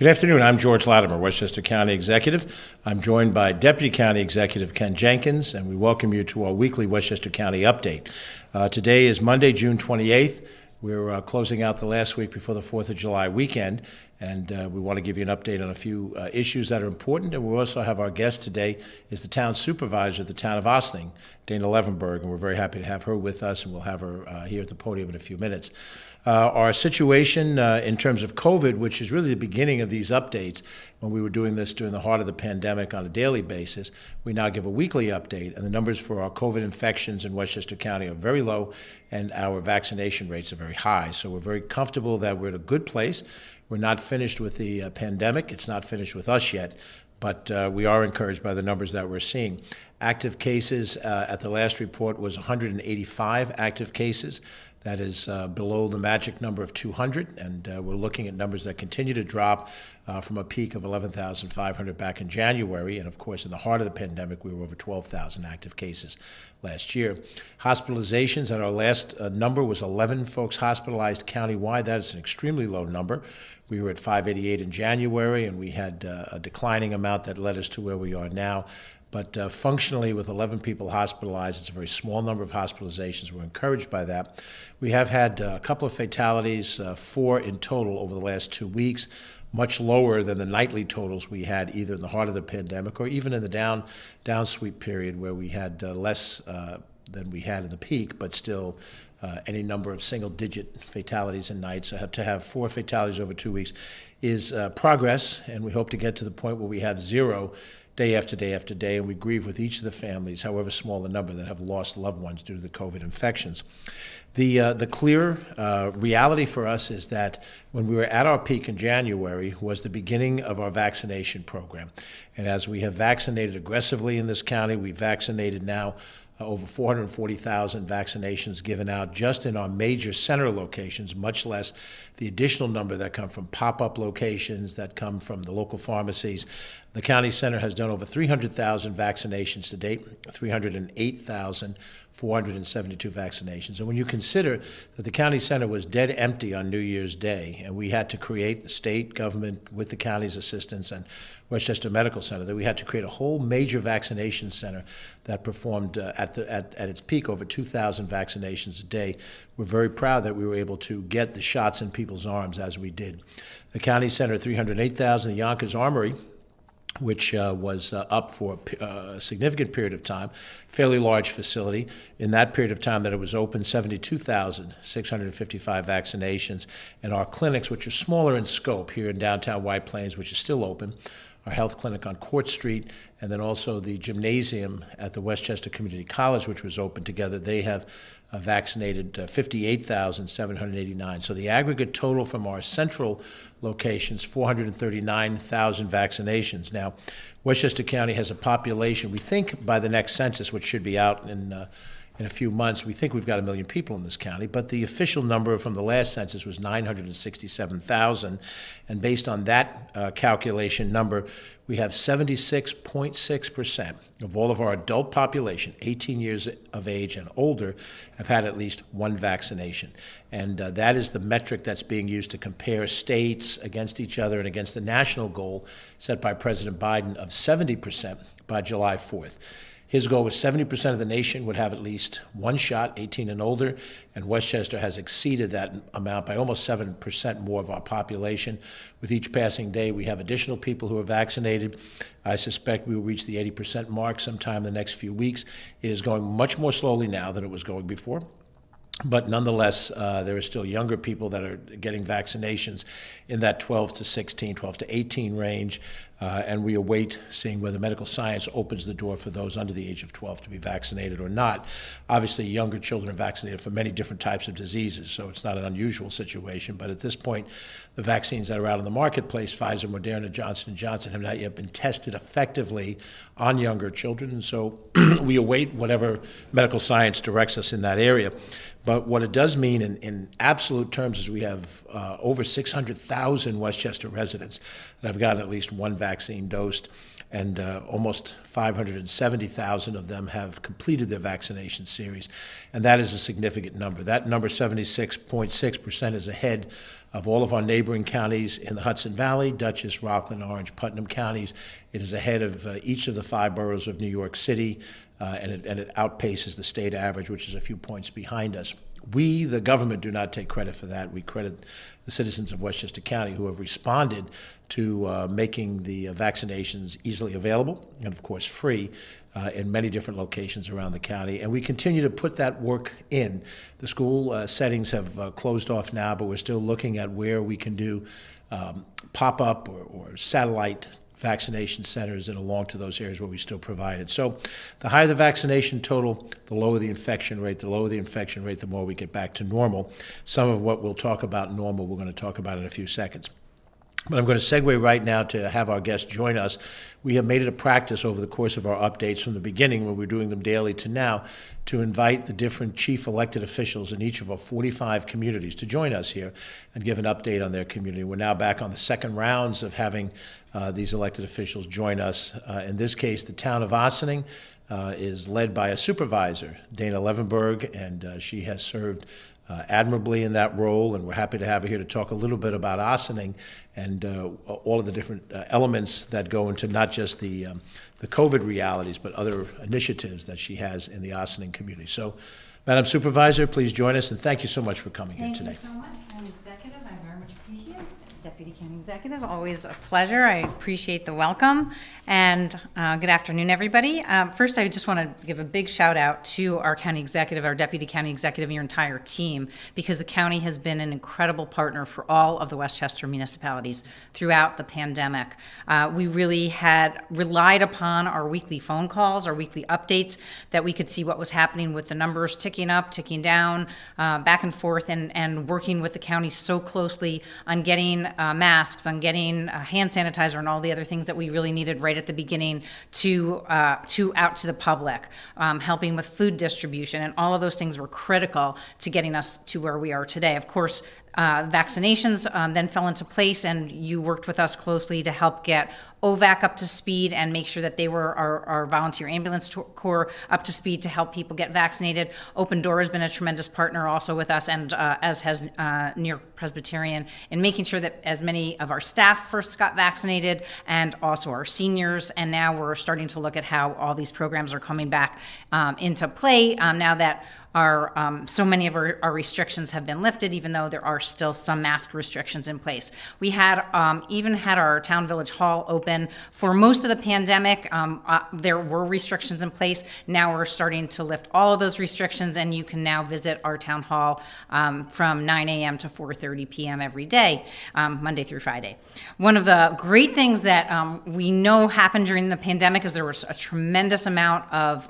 Good afternoon. I'm George Latimer, Westchester County Executive. I'm joined by Deputy County Executive Ken Jenkins, and we welcome you to our weekly Westchester County update. Today is Monday, June 28th. We're closing out the last week before the 4th of July weekend, and we want to give you an update on a few issues that are important. And we also have our guest today is the town supervisor of the town of Ossining, Dana Levenberg, and we're very happy to have her with us, and we'll have her here at the podium in a few minutes. Our situation in terms of COVID, which is really the beginning of these updates, when we were doing this during the heart of the pandemic on a daily basis, we now give a weekly update, and the numbers for our COVID infections in Westchester County are very low, and our vaccination rates are very high. So we're very comfortable that we're in a good place. We're not finished with the pandemic. It's not finished with us yet, but we are encouraged by the numbers that we're seeing. Active cases at the last report was 185 active cases. That is below the magic number of 200, and we're looking at numbers that continue to drop from a peak of 11,500 back in January. And of course, in the heart of the pandemic, we were over 12,000 active cases last year. Hospitalizations at our last number was 11 folks hospitalized countywide. That is an extremely low number. We were at 588 in January, and we had a declining amount that led us to where we are now. But functionally, with 11 people hospitalized, it's a very small number of hospitalizations. We're encouraged by that. We have had a couple of fatalities, 4 in total over the last 2 weeks, much lower than the nightly totals we had either in the heart of the pandemic or even in the down sweep period where we had less than we had in the peak, but still any number of single-digit fatalities in nights. So to have 4 fatalities over 2 weeks is progress, and we hope to get to the point where we have 0 day after day after day, and we grieve with each of the families, however small the number, that have lost loved ones due to the COVID infections. The clear reality for us is that when we were at our peak in January was the beginning of our vaccination program. And as we have vaccinated aggressively in this county, we've vaccinated now over 440,000 vaccinations given out just in our major center locations, much less the additional number that come from pop-up locations, that come from the local pharmacies. The county center has done over 300,000 vaccinations to date, 308,472 vaccinations. And when you consider that the county center was dead empty on New Year's Day, and we had to create, the state government with the county's assistance and Westchester Medical Center, that we had to create a whole major vaccination center that performed at its peak over 2,000 vaccinations a day. We're very proud that we were able to get the shots in people's arms as we did. The county center, 308,000. The Yonkers Armory, which was up for a significant period of time, fairly large facility. In that period of time that it was open, 72,655 vaccinations. And our clinics, which are smaller in scope here in downtown White Plains, which is still open, our health clinic on Court Street, and then also the gymnasium at the Westchester Community College, which was open together, they have vaccinated 58,789. So the aggregate total from our central locations, 439,000 vaccinations. Now, Westchester County has a population, we think by the next census, which should be out in a few months, we think we've got 1 million people in this county, but the official number from the last census was 967,000, and based on that calculation number, we have 76.6% of all of our adult population, 18 years of age and older, have had at least one vaccination. And that is the metric that's being used to compare states against each other and against the national goal set by President Biden of 70% by July 4th. His goal was 70% of the nation would have at least one shot, 18 and older, and Westchester has exceeded that amount by almost 7% more of our population. With each passing day, we have additional people who are vaccinated. I suspect we will reach the 80% mark sometime in the next few weeks. It is going much more slowly now than it was going before. But nonetheless, there are still younger people that are getting vaccinations in that 12 to 16, 12 to 18 range, and we await seeing whether medical science opens the door for those under the age of 12 to be vaccinated or not. Obviously, younger children are vaccinated for many different types of diseases, so it's not an unusual situation. But at this point, the vaccines that are out in the marketplace, Pfizer, Moderna, Johnson & Johnson, have not yet been tested effectively on younger children, and so we await whatever medical science directs us in that area. But what it does mean in absolute terms is we have over 600,000 Westchester residents that have gotten at least one vaccine dosed, and almost 570,000 of them have completed their vaccination series. And that is a significant number. That number, 76.6%, is ahead of all of our neighboring counties in the Hudson Valley, Dutchess, Rockland, Orange, Putnam counties. It is ahead of each of the 5 boroughs of New York City, and it outpaces the state average, which is a few points behind us. We, the government, do not take credit for that. We credit the citizens of Westchester County who have responded to making the vaccinations easily available and, of course, free in many different locations around the county. And we continue to put that work in. The school settings have closed off now, but we're still looking at where we can do pop-up or satellite vaccination centers and along to those areas where we still provide it. So the higher the vaccination total, the lower the infection rate. The lower the infection rate, the more we get back to normal. Some of what we'll talk about normal, we're going to talk about in a few seconds. But I'm going to segue right now to have our guests join us. We have made it a practice over the course of our updates from the beginning, when we're doing them daily, to now, to invite the different chief elected officials in each of our 45 communities to join us here and give an update on their community. We're now back on the second rounds of having these elected officials join us. In this case, the town of Ossining is led by a supervisor, Dana Levenberg, and she has served admirably in that role, and we're happy to have her here to talk a little bit about Ossining and all of the different elements that go into not just the COVID realities, but other initiatives that she has in the Ossining community. So, Madam Supervisor, please join us, and thank you so much for coming here today. Thank you so much, County Executive. I very much appreciate it. Deputy County Executive, always a pleasure. I appreciate the welcome, and good afternoon, everybody. First, I just want to give a big shout out to our County Executive, our Deputy County Executive, your entire team, because the county has been an incredible partner for all of the Westchester municipalities throughout the pandemic. We really had relied upon our weekly phone calls, our weekly updates, that we could see what was happening with the numbers ticking up, ticking down, back and forth, and working with the county so closely on getting masks, on getting hand sanitizer, and all the other things that we really needed right at the beginning to out to the public, helping with food distribution, and all of those things were critical to getting us to where we are today. Of course, vaccinations then fell into place, and you worked with us closely to help get OVAC up to speed and make sure that they were our volunteer ambulance corps up to speed to help people get vaccinated. Open Door has been a tremendous partner also with us, and as has New York Presbyterian, in making sure that as many of our staff first got vaccinated, and also our seniors. And now we're starting to look at how all these programs are coming back into play now that so many of our restrictions have been lifted, even though there are still some mask restrictions in place. We had even had our Town Village Hall open for most of the pandemic. There were restrictions in place. Now we're starting to lift all of those restrictions, and you can now visit our town hall from 9 a.m. to 4:30 p.m. every day, Monday through Friday. One of the great things that we know happened during the pandemic is there was a tremendous amount of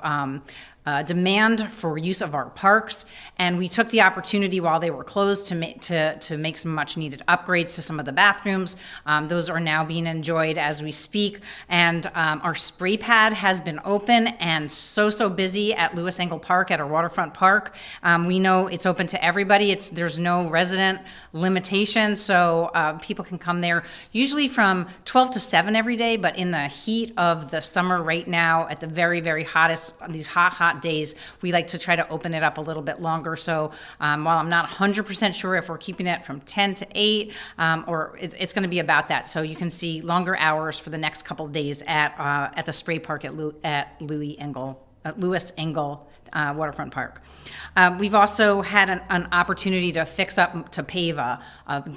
demand for use of our parks, and we took the opportunity while they were closed to make some much needed upgrades to some of the bathrooms. Those are now being enjoyed as we speak, and our spray pad has been open and so busy at Lewis Engel Park, at our waterfront park. We know it's open to everybody. There's no resident limitation, so people can come there usually from 12 to 7 every day, but in the heat of the summer right now, at the very hottest, these hot days, we like to try to open it up a little bit longer. So while I'm not 100% sure if we're keeping it from 10 to 8, or it's going to be about that. So you can see longer hours for the next couple of days at the spray park at Lewis Engel Waterfront Park. We've also had an opportunity to fix up, to pave a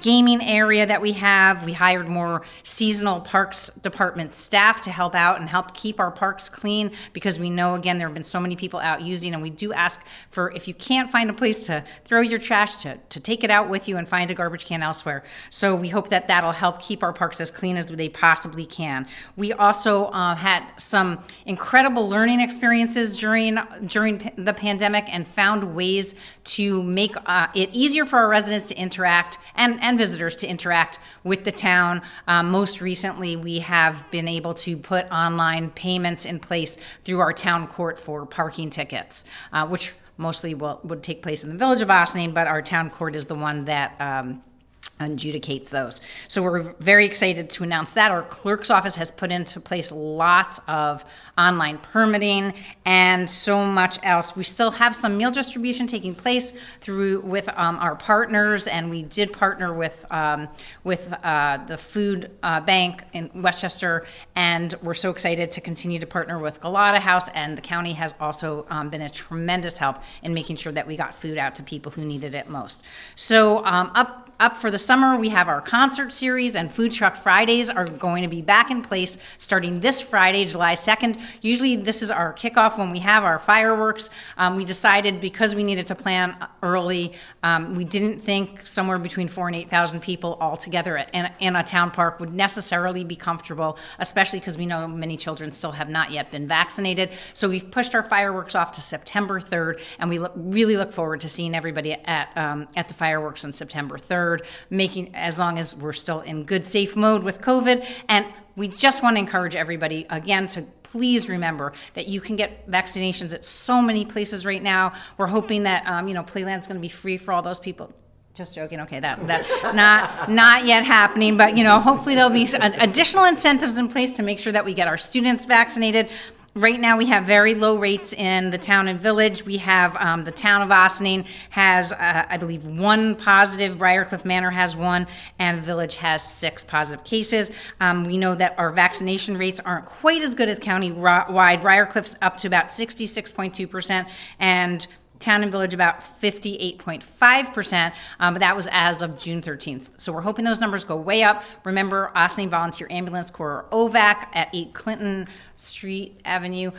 gaming area that we have. We hired more seasonal parks department staff to help out and help keep our parks clean, because we know, again, there have been so many people out using, and we do ask for, if you can't find a place to throw your trash, to take it out with you and find a garbage can elsewhere. So we hope that that'll help keep our parks as clean as they possibly can. We also had some incredible learning experiences during the pandemic, and found ways to make it easier for our residents to interact and visitors to interact with the town. Most recently, we have been able to put online payments in place through our town court for parking tickets, which mostly would take place in the village of Ossining, but our town court is the one that adjudicates those. So we're very excited to announce that. Our clerk's office has put into place lots of online permitting and so much else. We still have some meal distribution taking place with our partners, and we did partner with the food bank in Westchester, and we're so excited to continue to partner with Galata House, and the county has also been a tremendous help in making sure that we got food out to people who needed it most. So up for the summer, we have our concert series, and Food Truck Fridays are going to be back in place starting this Friday, July 2nd. Usually this is our kickoff when we have our fireworks. We decided, because we needed to plan early, we didn't think somewhere between 4,000 and 8,000 people all together in a town park would necessarily be comfortable, especially because we know many children still have not yet been vaccinated. So we've pushed our fireworks off to September 3rd, and we really look forward to seeing everybody at the fireworks on September 3rd. Making, as long as we're still in good, safe mode with COVID. And we just want to encourage everybody, again, to please remember that you can get vaccinations at so many places right now. We're hoping that, Playland's going to be free for all those people. Just joking. Okay, that's not yet happening, but, hopefully there'll be additional incentives in place to make sure that we get our students vaccinated. Right now, we have very low rates in the town and village. We have the town of Ossining has, I believe, 1 positive. Briarcliff Manor has 1, and the village has 6 positive cases. We know that our vaccination rates aren't quite as good as county-wide. Briarcliff's up to about 66.2%, and town and village about 58.5%, but that was as of June 13th. So we're hoping those numbers go way up. Remember, Ossining Volunteer Ambulance Corps, OVAC, at 8 Clinton Street Avenue,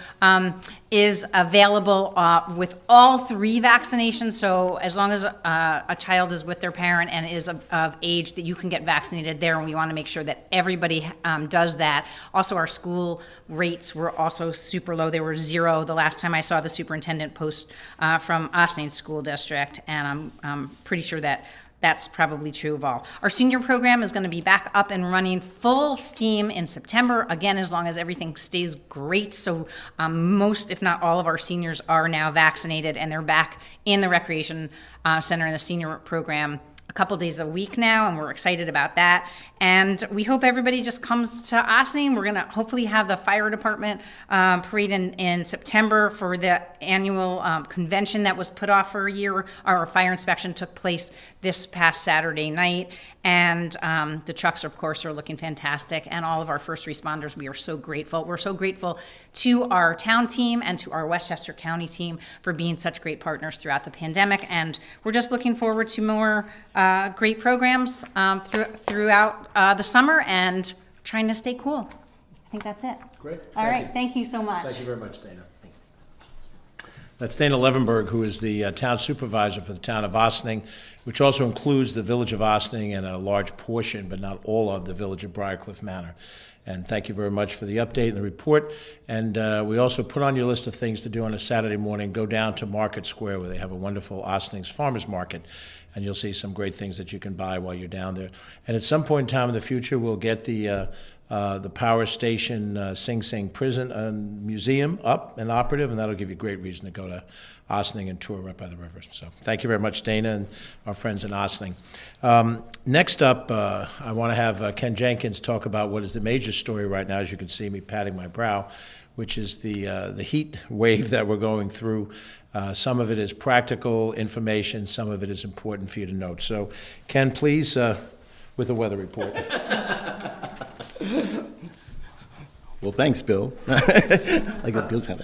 is available with all 3 vaccinations. So as long as a child is with their parent and is of age, that you can get vaccinated there, and we want to make sure that everybody does that. Also, our school rates were also super low. They were 0 the last time I saw the superintendent post from Ossining School District, and I'm pretty sure that that's probably true of all. Our senior program is going to be back up and running full steam in September, again, as long as everything stays great. So most, if not all, of our seniors are now vaccinated, and they're back in the recreation center in the senior program a couple days a week now, and we're excited about that. And we hope everybody just comes to Ossining. We're going to hopefully have the fire department parade in September for the annual convention that was put off for a year. Our fire inspection took place this past Saturday night, and the trucks, of course, are looking fantastic, and all of our first responders, we are so grateful. We're so grateful to our town team and to our Westchester County team for being such great partners throughout the pandemic, and we're just looking forward to more great programs throughout the summer, and trying to stay cool. I think that's it. Great. All right. Thank you so much. Thank you very much, Dana. Thanks. That's Dana Levenberg, who is the town supervisor for the town of Ossining, which also includes the village of Ossining and a large portion, but not all, of the village of Briarcliff Manor. And thank you very much for the update and the report. And we also put on your list of things to do on a Saturday morning. Go down to Market Square, where they have a wonderful Ossining's Farmers Market, and you'll see some great things that you can buy while you're down there. And at some point in time in the future, we'll get the Power Station Sing Sing Prison Museum up and operative, and that'll give you great reason to go to Ossining and tour right by the river. So thank you very much, Dana, and our friends in Ossining. Next up, I want to have Ken Jenkins talk about what is the major story right now, as you can see me patting my brow, which is the heat wave that we're going through. Some of it is practical information, some of it is important for you to note. So, Ken, please, with the weather report. Well, thanks, Bill. Like a Bill sound.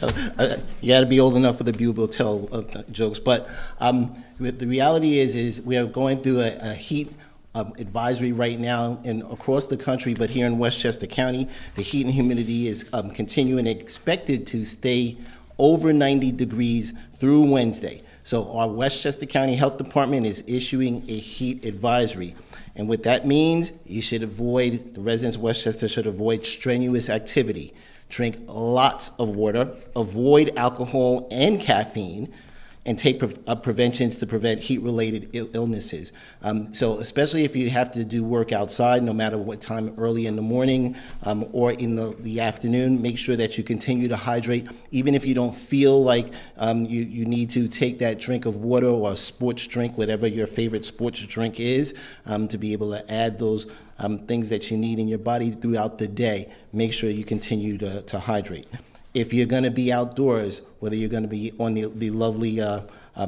You got to be old enough for the Bill tell jokes. But the reality is we are going through a heat advisory right now across the country, but here in Westchester County, the heat and humidity is continuing and expected to stay over 90 degrees through Wednesday. So our Westchester County Health Department is issuing a heat advisory. And what that means, the residents of Westchester should avoid strenuous activity. Drink lots of water, avoid alcohol and caffeine. and take preventions to prevent heat-related illnesses. So especially if you have to do work outside, no matter what time, early in the morning or in the afternoon, make sure that you continue to hydrate. Even if you don't feel like you need to take that drink of water or a sports drink, whatever your favorite sports drink is, to be able to add those things that you need in your body throughout the day. Make sure you continue to hydrate. If you're going to be outdoors, whether you're going to be on the lovely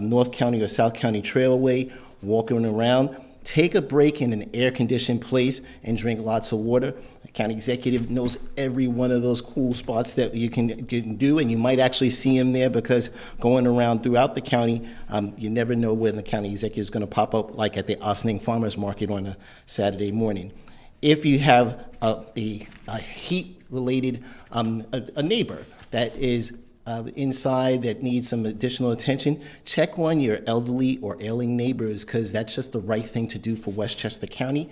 North County or South County Trailway, walking around, take a break in an air-conditioned place and drink lots of water. The county executive knows every one of those cool spots that you can do, and you might actually see him there, because going around throughout the county, you never know when the county executive is going to pop up, like at the Ossining Farmers Market on a Saturday morning. If you have a heat-related a neighbor that is inside that needs some additional attention, check on your elderly or ailing neighbors, because that's just the right thing to do for Westchester County.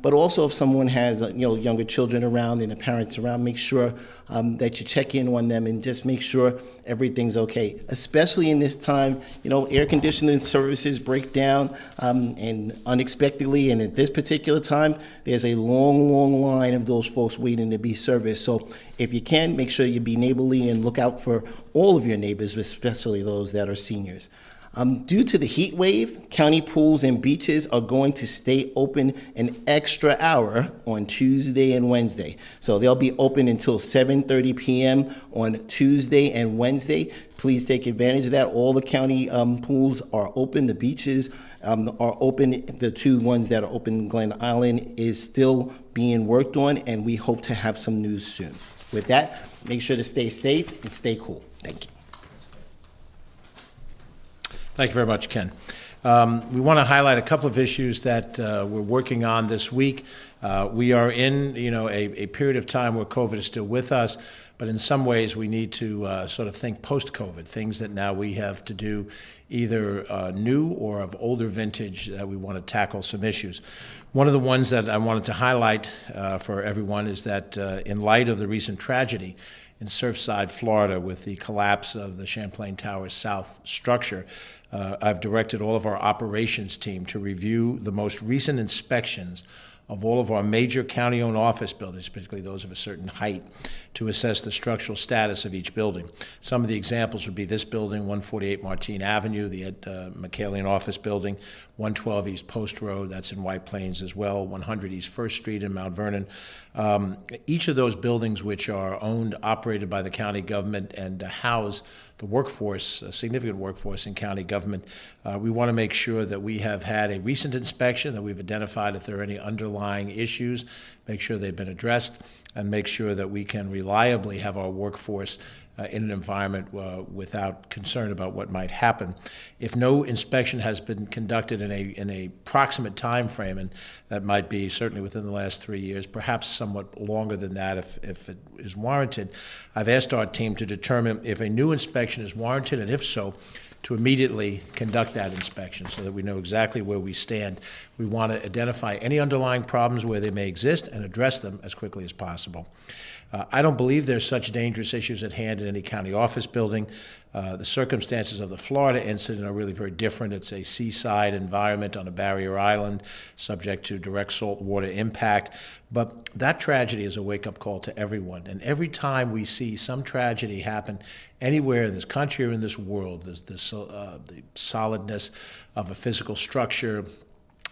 But also, if someone has younger children around and the parents around, make sure that you check in on them and just make sure everything's okay. Especially in this time, air conditioning services break down and unexpectedly, and at this particular time, there's a long line of those folks waiting to be serviced. So if you can, make sure you be neighborly and look out for all of your neighbors, especially those that are seniors. Due to the heat wave, county pools and beaches are going to stay open an extra hour on Tuesday and Wednesday. So they'll be open until 7:30 p.m. on Tuesday and Wednesday. Please take advantage of that. All the county pools are open. The beaches are open. The two ones that are open in Glen Island is still being worked on, and we hope to have some news soon. With that, make sure to stay safe and stay cool. Thank you. Thank you very much, Ken. We want to highlight a couple of issues that we're working on this week. We are in, a period of time where COVID is still with us, but in some ways we need to sort of think post-COVID, things that now we have to do either new or of older vintage that we want to tackle some issues. One of the ones that I wanted to highlight for everyone is that in light of the recent tragedy in Surfside, Florida, with the collapse of the Champlain Towers South structure, I've directed all of our operations team to review the most recent inspections of all of our major county-owned office buildings, particularly those of a certain height, to assess the structural status of each building. Some of the examples would be this building, 148 Martine Avenue, the Ed McCallion office building, 112 East Post Road, that's in White Plains as well, 100 East First Street in Mount Vernon. Each of those buildings, which are owned, operated by the county government and house the workforce, a significant workforce in county government, we want to make sure that we have had a recent inspection, that we've identified if there are any underlying issues, make sure they've been addressed, and make sure that we can reliably have our workforce in an environment without concern about what might happen. If no inspection has been conducted in a proximate time frame, and that might be certainly within the last 3 years, perhaps somewhat longer than that if it is warranted, I've asked our team to determine if a new inspection is warranted, and if so, to immediately conduct that inspection so that we know exactly where we stand. We want to identify any underlying problems where they may exist and address them as quickly as possible. I don't believe there's such dangerous issues at hand in any county office building. The circumstances of the Florida incident are really very different. It's a seaside environment on a barrier island, subject to direct salt water impact. But that tragedy is a wake-up call to everyone. And every time we see some tragedy happen anywhere in this country or in this world, the solidness of a physical structure,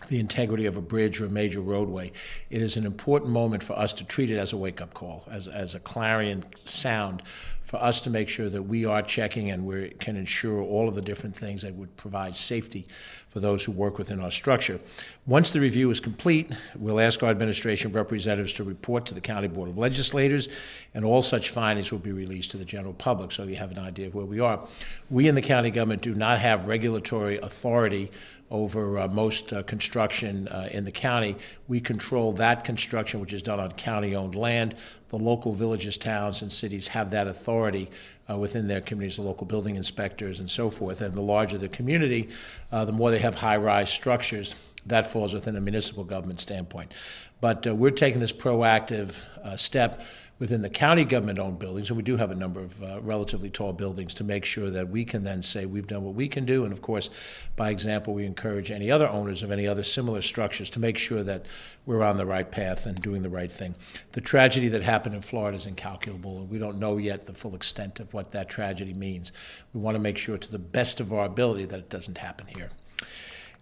the integrity of a bridge or a major roadway, it is an important moment for us to treat it as a wake-up call, as a clarion sound, for us to make sure that we are checking and we can ensure all of the different things that would provide safety for those who work within our structure. Once the review is complete, we'll ask our administration representatives to report to the County Board of Legislators, and all such findings will be released to the general public so you have an idea of where we are. We in the county government do not have regulatory authority over most construction in the county. We control that construction which is done on county-owned land. The local villages, towns, and cities have that authority within their communities, the local building inspectors and so forth. And the larger the community, the more they have high-rise structures. That falls within a municipal government standpoint. But we're taking this proactive step. within the county government-owned buildings, and we do have a number of relatively tall buildings, to make sure that we can then say we've done what we can do. And of course, by example, we encourage any other owners of any other similar structures to make sure that we're on the right path and doing the right thing. The tragedy that happened in Florida is incalculable, and we don't know yet the full extent of what that tragedy means. We want to make sure to the best of our ability that it doesn't happen here.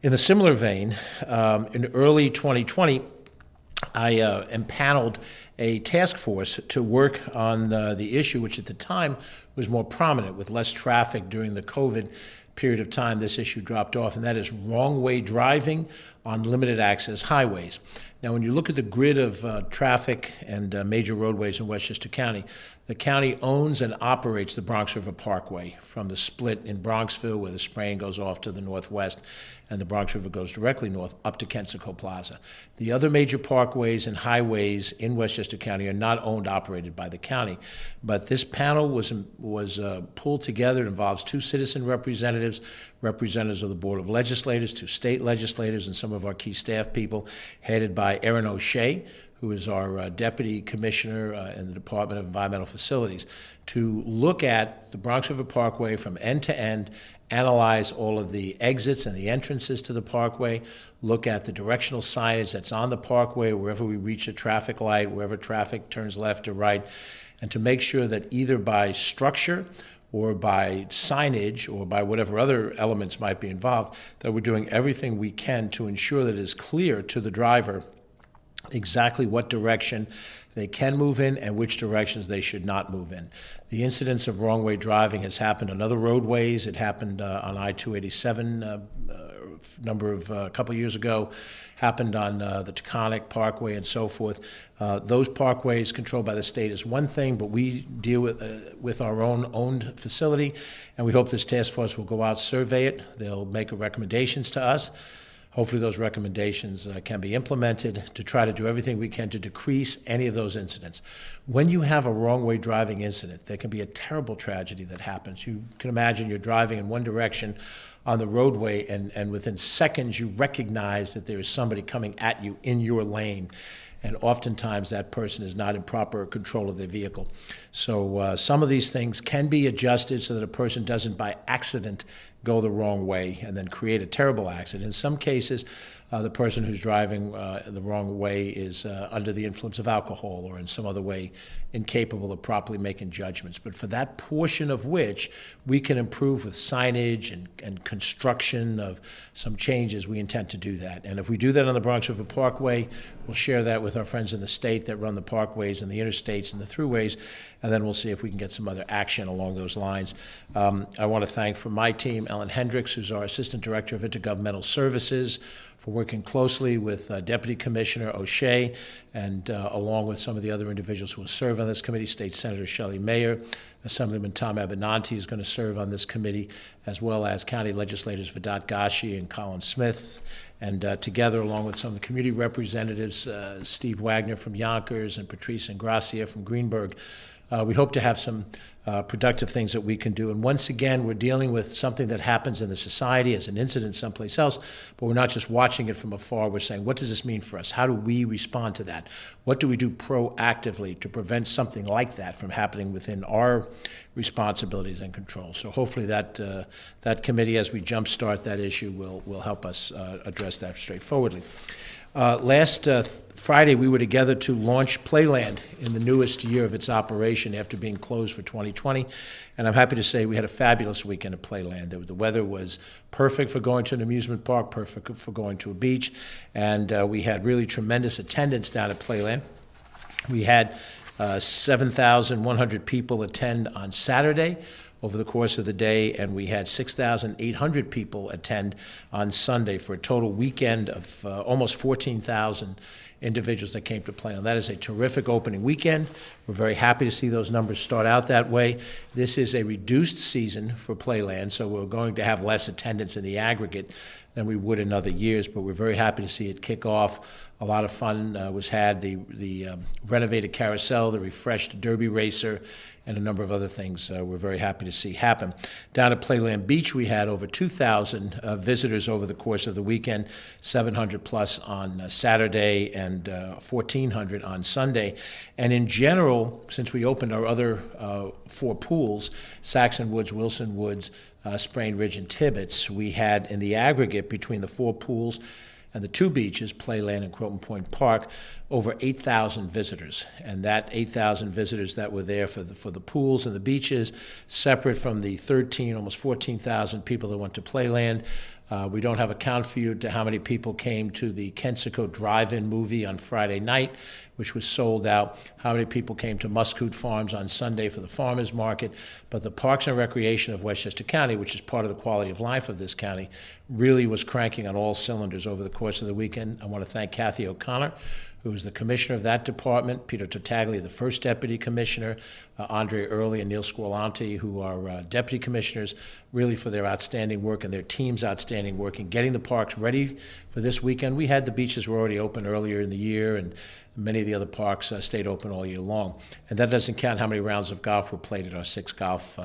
In a similar vein, in early 2020, I empaneled a task force to work on the issue, which at the time was more prominent. With less traffic during the COVID period of time, this issue dropped off, and that is wrong-way driving on limited access highways. Now, when you look at the grid of traffic and major roadways in Westchester County, the county owns and operates the Bronx River Parkway from the split in Bronxville, where the Sprain goes off to the northwest, and the Bronx River goes directly north up to Kensico Plaza. The other major parkways and highways in Westchester County are not owned, operated by the county. But this panel was pulled together. It involves 2 citizen representatives, representatives of the Board of Legislators, 2 state legislators, and some of our key staff people, headed by Erin O'Shea, who is our Deputy Commissioner in the Department of Environmental Facilities, to look at the Bronx River Parkway from end to end, analyze all of the exits and the entrances to the parkway, look at the directional signage that's on the parkway wherever we reach a traffic light, wherever traffic turns left or right, and to make sure that either by structure or by signage or by whatever other elements might be involved, that we're doing everything we can to ensure that it is clear to the driver exactly what direction they can move in and which directions they should not move in. The incidence of wrong-way driving has happened on other roadways. It happened on I-287 a couple of years ago, happened on the Taconic Parkway and so forth. Those parkways controlled by the state is one thing, but we deal with our own owned facility, and we hope this task force will go out, survey it. They'll make recommendations to us. Hopefully those recommendations can be implemented to try to do everything we can to decrease any of those incidents. When you have a wrong-way driving incident, there can be a terrible tragedy that happens. You can imagine you're driving in one direction on the roadway, and within seconds you recognize that there is somebody coming at you in your lane. And oftentimes that person is not in proper control of their vehicle. So some of these things can be adjusted so that a person doesn't by accident go the wrong way and then create a terrible accident. In some cases, the person who's driving the wrong way is under the influence of alcohol or in some other way incapable of properly making judgments. But for that portion of which we can improve with signage and construction of some changes, we intend to do that. And if we do that on the Bronx River Parkway, we'll share that with our friends in the state that run the parkways and the interstates and the thruways, and then we'll see if we can get some other action along those lines. I want to thank from my team Ellen Hendricks, who's our Assistant Director of Intergovernmental Services, for working closely with Deputy Commissioner O'Shea and along with some of the other individuals who will serve on this committee. State Senator Shelley Mayer, Assemblyman Tom Abenanti is going to serve on this committee, as well as County Legislators Vedant Gashi and Colin Smith. And together, along with some of the community representatives, Steve Wagner from Yonkers and Patrice Ingracia from Greenberg, we hope to have some productive things that we can do. And once again, we're dealing with something that happens in the society as an incident someplace else, but we're not just watching it from afar. We're saying, what does this mean for us? How do we respond to that? What do we do proactively to prevent something like that from happening within our responsibilities and control? So hopefully that committee, as we jumpstart that issue, will help us address that straightforwardly. Last Friday, we were together to launch Playland in the newest year of its operation after being closed for 2020. And I'm happy to say we had a fabulous weekend at Playland. The weather was perfect for going to an amusement park, perfect for going to a beach. And we had really tremendous attendance down at Playland. We had 7,100 people attend on Saturday over the course of the day, and we had 6,800 people attend on Sunday for a total weekend of almost 14,000 individuals that came to Playland. That is a terrific opening weekend. We're very happy to see those numbers start out that way. This is a reduced season for Playland, so we're going to have less attendance in the aggregate than we would in other years, but we're very happy to see it kick off. A lot of fun was had. The renovated carousel, the refreshed derby racer, and a number of other things we're very happy to see happen. Down at Playland Beach, we had over 2,000 visitors over the course of the weekend, 700 plus on Saturday, and and 1,400 on Sunday. And in general, since we opened our other 4 pools, Saxon Woods, Wilson Woods, Sprain Ridge, and Tibbetts, we had in the aggregate between the 4 pools and the 2 beaches, Playland and Croton Point Park, over 8,000 visitors. And that 8,000 visitors that were there for the pools and the beaches, separate from the 13, almost 14,000 people that went to Playland. We don't have a count for you to how many people came to the Kensico Drive-In movie on Friday night, which was sold out, how many people came to Muscoot Farms on Sunday for the farmers market. But the Parks and Recreation of Westchester County, which is part of the quality of life of this county, really was cranking on all cylinders over the course of the weekend. I want to thank Kathy O'Connor, who was the commissioner of that department, Peter Tartaglia, the first deputy commissioner, Andre Early and Neil Squirlanti, who are deputy commissioners, really for their outstanding work and their team's outstanding work in getting the parks ready for this weekend. We had the beaches were already open earlier in the year, and many of the other parks stayed open all year long. And that doesn't count how many rounds of golf were played at our 6 golf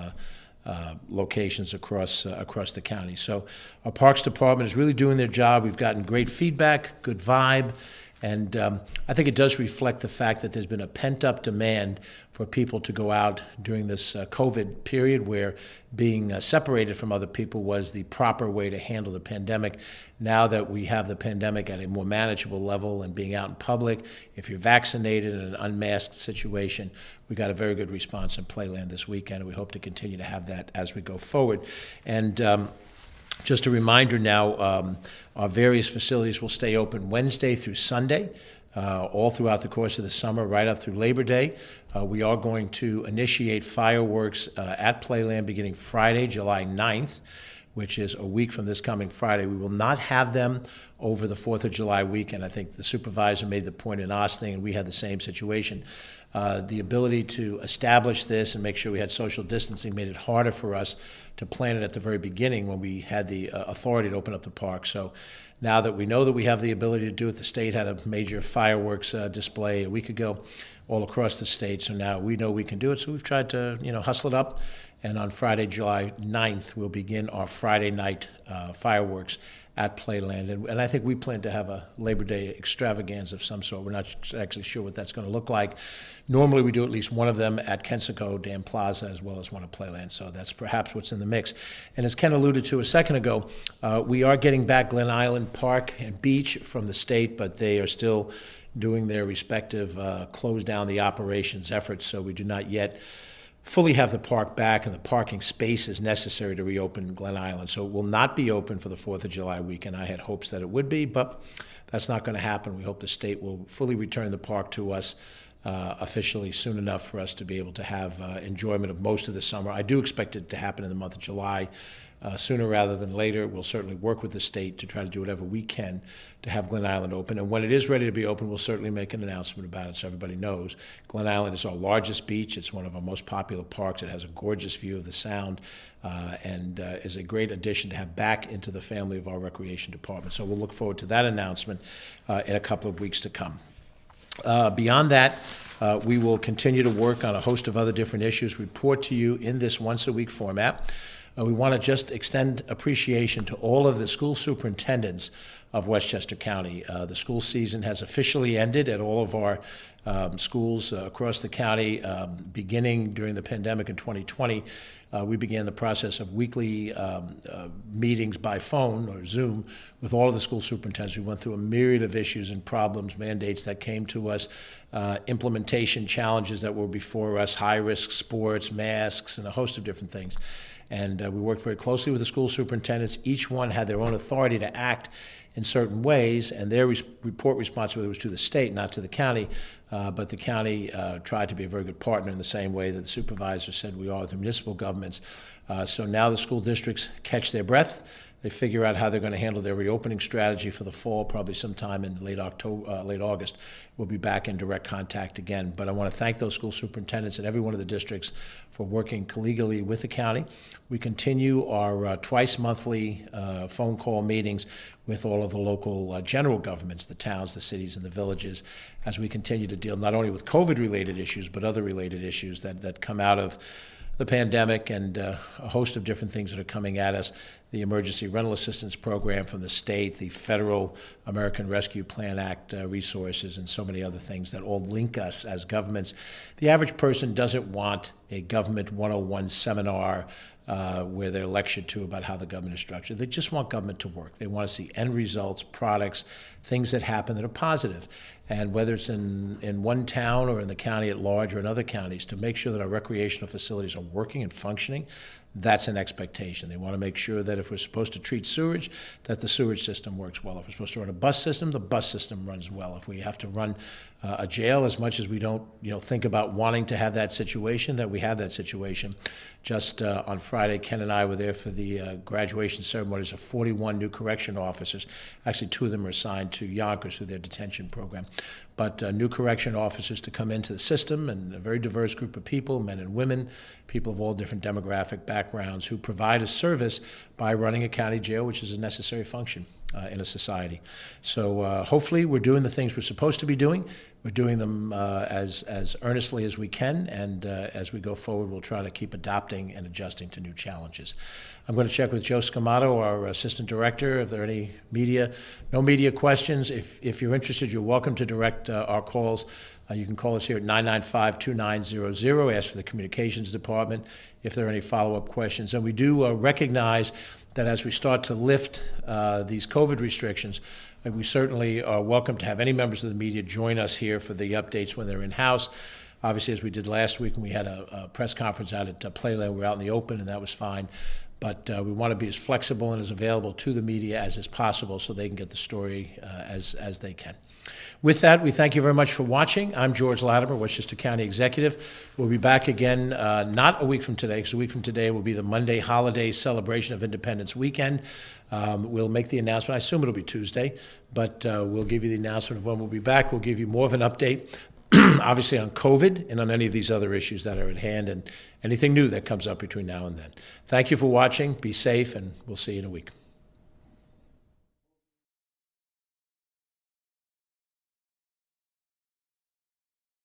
locations across the county. So our Parks Department is really doing their job. We've gotten great feedback, good vibe. And I think it does reflect the fact that there's been a pent-up demand for people to go out during this COVID period where being separated from other people was the proper way to handle the pandemic. Now that we have the pandemic at a more manageable level and being out in public, if you're vaccinated in an unmasked situation, we got a very good response in Playland this weekend, and we hope to continue to have that as we go forward. And just a reminder now, our various facilities will stay open Wednesday through Sunday, all throughout the course of the summer, right up through Labor Day. We are going to initiate fireworks at Playland beginning Friday, July 9th, which is a week from this coming Friday. We will not have them over the 4th of July weekend. I think the supervisor made the point in Austin, and we had the same situation. The ability to establish this and make sure we had social distancing made it harder for us to plan it at the very beginning when we had the authority to open up the park. So now that we know that we have the ability to do it, the state had a major fireworks display a week ago all across the state. So now we know we can do it. So we've tried to, hustle it up. And on Friday, July 9th, we'll begin our Friday night fireworks at Playland. And I think we plan to have a Labor Day extravaganza of some sort. We're not actually sure what that's going to look like. Normally, we do at least one of them at Kensico Dam Plaza as well as one at Playland. So that's perhaps what's in the mix. And as Ken alluded to a second ago, we are getting back Glen Island Park and Beach from the state, but they are still doing their respective close down the operations efforts. So we do not yet fully have the park back and the parking spaces necessary to reopen Glen Island. So it will not be open for the 4th of July weekend. I had hopes that it would be, but that's not going to happen. We hope the state will fully return the park to us officially soon enough for us to be able to have enjoyment of most of the summer. I do expect it to happen in the month of July. Sooner rather than later. We'll certainly work with the state to try to do whatever we can to have Glen Island open. And when it is ready to be open, we'll certainly make an announcement about it so everybody knows. Glen Island is our largest beach. It's one of our most popular parks. It has a gorgeous view of the Sound and is a great addition to have back into the family of our recreation department. So we'll look forward to that announcement in a couple of weeks to come. Beyond that, we will continue to work on a host of other different issues, report to you in this once-a-week format. We want to just extend appreciation to all of the school superintendents of Westchester County. The school season has officially ended at all of our schools across the county. Beginning during the pandemic in 2020, we began the process of weekly meetings by phone or Zoom with all of the school superintendents. We went through a myriad of issues and problems, mandates that came to us, implementation challenges that were before us, high-risk sports, masks, and a host of different things. And we worked very closely with the school superintendents. Each one had their own authority to act in certain ways, and their report responsibility was to the state, not to the county. But the county tried to be a very good partner in the same way that the supervisor said we are with the municipal governments. So now the school districts catch their breath. They figure out how they're going to handle their reopening strategy for the fall, probably sometime in late August. We'll be back in direct contact again. But I want to thank those school superintendents and every one of the districts for working collegially with the county. We continue our twice monthly phone call meetings with all of the local general governments, the towns, the cities, and the villages, as we continue to deal not only with COVID-related issues, but other related issues that come out of the pandemic and a host of different things that are coming at us. the Emergency Rental Assistance Program from the state, the federal American Rescue Plan Act resources, and so many other things that all link us as governments. The average person doesn't want a government 101 seminar where they're lectured to about how the government is structured. They just want government to work. They want to see end results, products, things that happen that are positive. And whether it's in one town or in the county at large or in other counties, to make sure that our recreational facilities are working and functioning, that's an expectation. They want to make sure that if we're supposed to treat sewage, that the sewage system works well. If we're supposed to run a bus system, the bus system runs well. If we have to run a jail, as much as we don't think about wanting to have that situation, that we have that situation. Just on Friday, Ken and I were there for the graduation ceremonies of 41 new correction officers. Actually, 2 of them are assigned to Yonkers through their detention program. But new correction officers to come into the system, and a very diverse group of people, men and women, people of all different demographic backgrounds, who provide a service by running a county jail, which is a necessary function in a society. So hopefully we're doing the things we're supposed to be doing. We're doing them as earnestly as we can, and as we go forward, we'll try to keep adapting and adjusting to new challenges. I'm going to check with Joe Scamato, our Assistant Director, if there are any no media questions. If you're interested, you're welcome to direct our calls. You can call us here at 995-2900, ask for the Communications Department if there are any follow-up questions. And we do recognize that as we start to lift these COVID restrictions, we certainly are welcome to have any members of the media join us here for the updates when they're in-house. Obviously, as we did last week when we had a press conference out at Playland, we were out in the open, and that was fine. But we want to be as flexible and as available to the media as is possible so they can get the story as they can. With that, we thank you very much for watching. I'm George Latimer, Westchester County Executive. We'll be back again not a week from today, because a week from today will be the Monday holiday celebration of Independence Weekend. We'll make the announcement. I assume it'll be Tuesday, but we'll give you the announcement of when we'll be back. We'll give you more of an update, obviously on COVID and on any of these other issues that are at hand and anything new that comes up between now and then. Thank you for watching. Be safe, and we'll see you in a week.